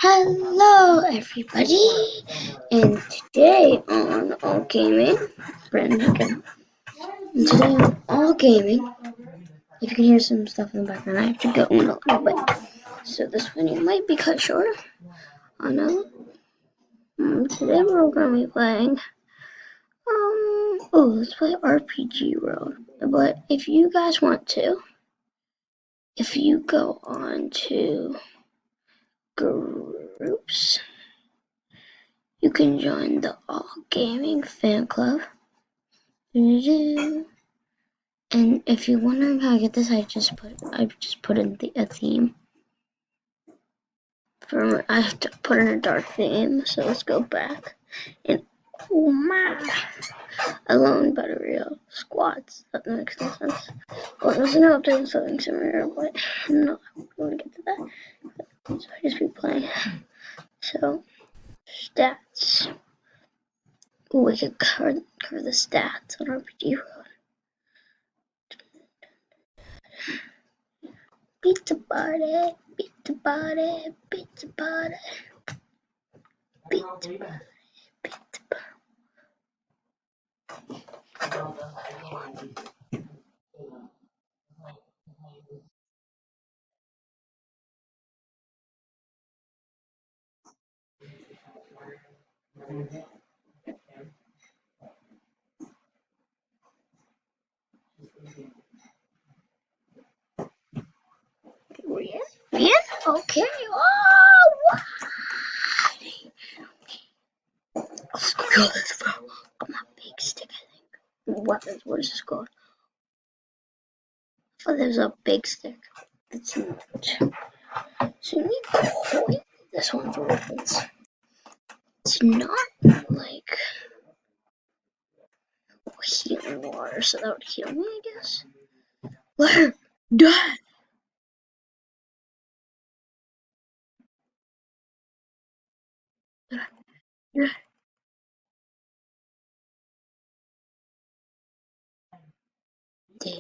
Hello everybody, and today on All Gaming, Brandon again. And today on All Gaming, if you can hear some stuff in the background, I have to go in a little bit. So this video might be cut short. I know. Today we're gonna be playing let's play RPG World. But if you guys want to, if you go on to groups, you can join the All Gaming fan club. And if you're wondering how I get this, I just put in a theme. I have to put in a dark theme, so let's go back. And oh my, alone but real squads. That makes no sense. Well, there's an update on something similar, but I'm not going to get to that. So I just be playing. So stats. Oh, we could cover the stats on RPG World. Pizza party, pizza party, pizza party, pizza party, pizza party. Man? Okay. Oh, what? Let's kill this bro. Got my big stick, I think. Weapons, what is this called? Oh, there's a big stick. It's not. So you need coin. This one for weapons. It's not like healing water, so that would heal me, I guess. Where? Dad! Dad!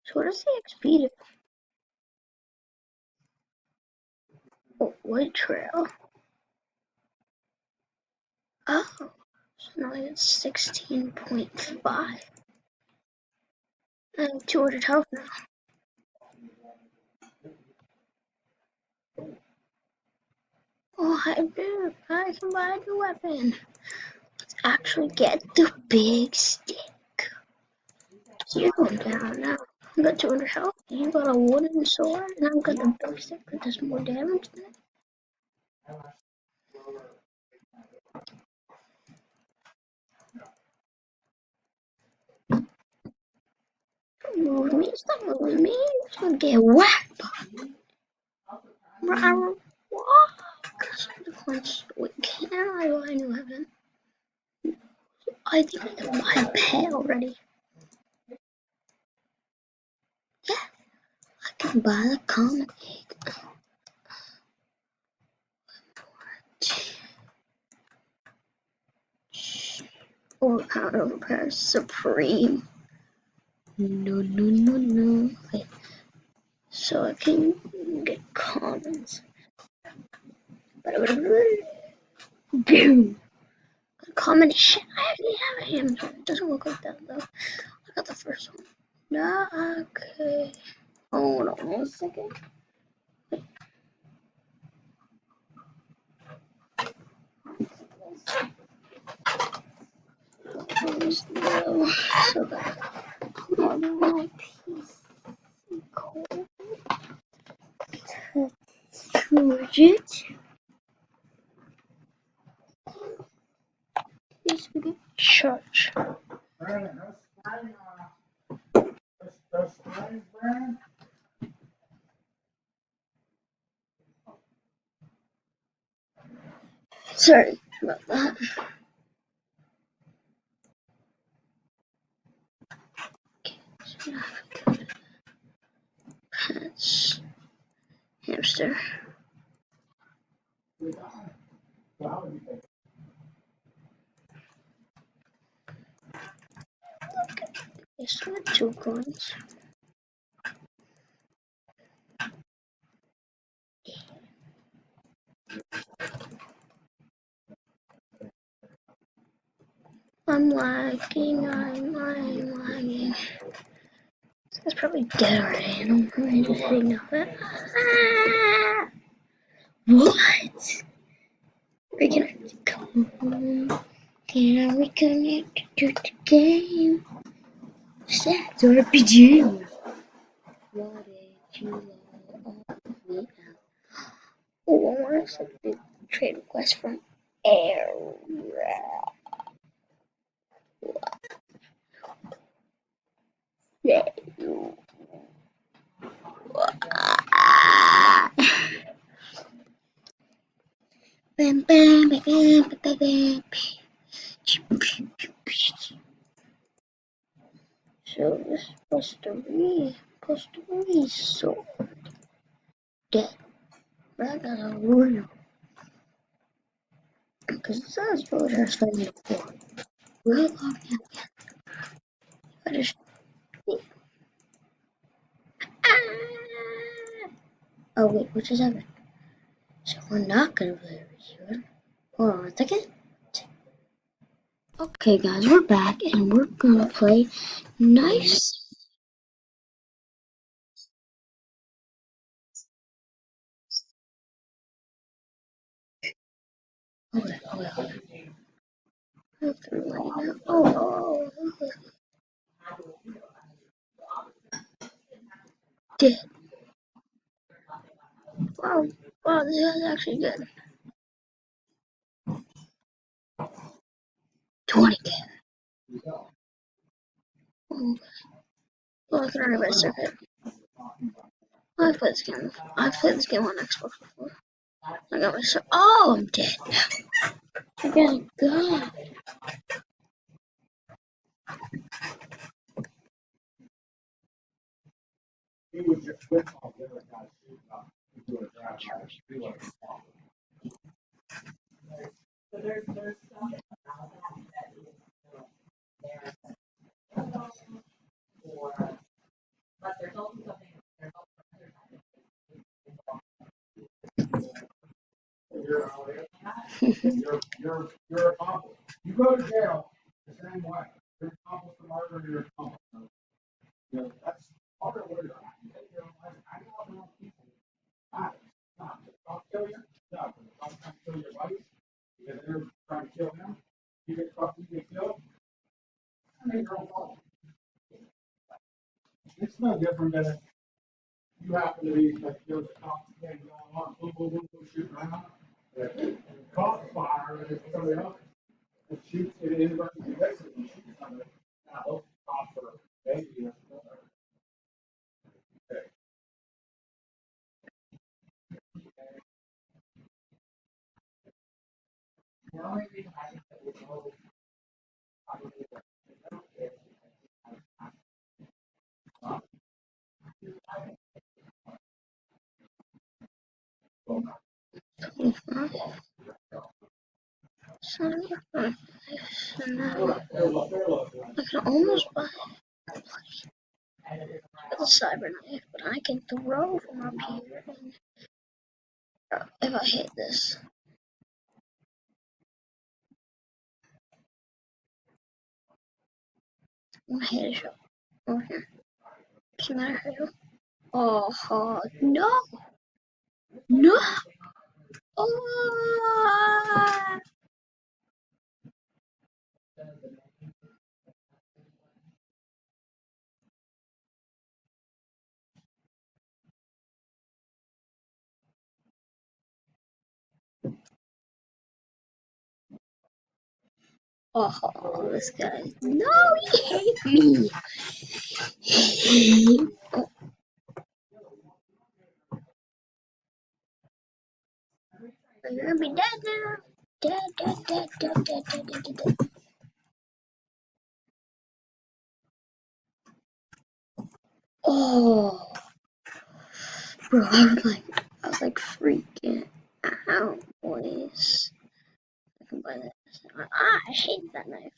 So what does the XP do? Oh, white trail. Oh, so now it's 16.5. I have 200 health now. Oh, I do. I can buy a new weapon. Let's actually get the big stick. So you're going down now. I got 200 health. You got a wooden sword, and I've got the big stick that does more damage than it. Don't move me. Stop moving me. It's gonna get whacked. I walk. Wait, can I buy a new weapon? I think I can buy a pet already. Yeah, I can buy the common egg. Overpowered, overpowered, supreme. No. Okay, so I can get commons. Boom. Common shit. I actually have a hammer. It doesn't look like that though. I got the first one. Nah, okay. Hold on a second. So that my PC code storage it. Please be church. Sorry about that. Okay, so answer. Yes, with 2 coins. I'm lagging. It's probably dead already, and I'm probably just hitting off it. Ah! What? Reconnect. Come on. Can I reconnect to the game? That's RPG. Why did you log me out? Oh, I want to accept the trade request from Era. Yeah. Bam, bam, bam, bam, bam, bam. So this is supposed to be so dead. But I got a real. Because it says villagers from before. We'll log in. I just. Ah! Oh, wait, what just happened? So we're not gonna play here. Hold on a second. Okay, guys, we're back and we're gonna play nice. Okay. I have to right now. Oh, dead. Wow, wow, this is actually good. 20k. Oh, well, I can already buy a circuit. I've played this game. I've played this game on Xbox before. I got my circuit. Oh, I'm dead. I got a gun. Son of a. So now I can almost buy the cyber knife, but I can throw from up here. And if I hit this, I'm gonna hit a shot over here. Doesn't matter who. Oh, no, no. Oh, oh, this guy. No, he hates me. Oh, you're gonna be dead now. Dead. Oh, bro, I was like freaking out, boys. I can buy this. I hate that knife.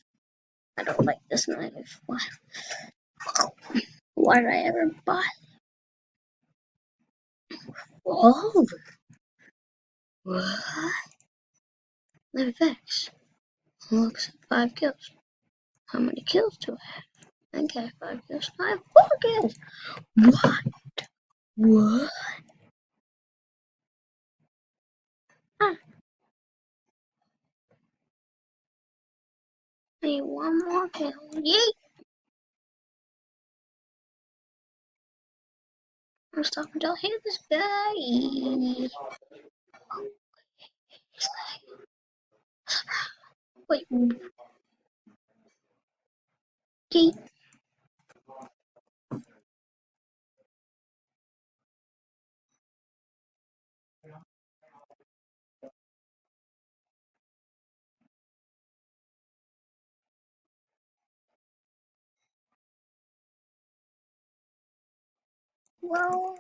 I don't like this knife. Why? Why did I ever buy all? What? Live effects. Looks like 5 kills. How many kills do I have? Okay, 5 kills. 4 kills. What? What? Ah, I need 1 more kill. Yay! I'm stopping until I hit this guy. Wait, gate. Well,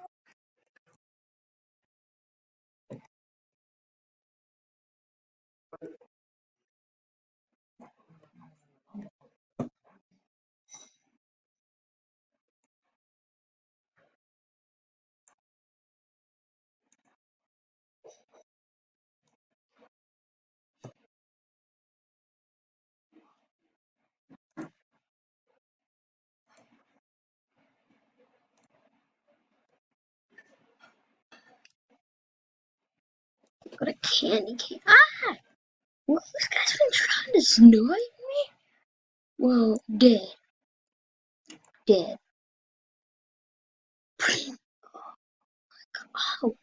got a candy cane. Ah! Well, this guy's been trying to snipe me. Well, dead. Dead. Oh,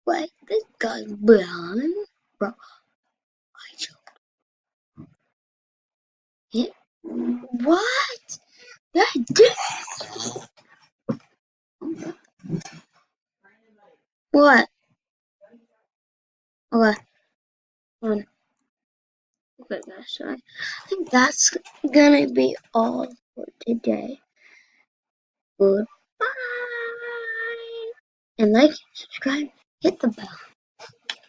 wait, this guy's behind. Bro, I jumped it. What? That did. What? Okay, hold on. Okay, guys, so I think that's gonna be all for today. Goodbye. And like, subscribe, hit the bell,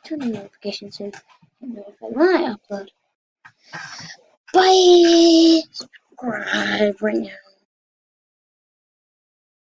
turn on notifications so you get notified when I upload. Bye. Subscribe right now.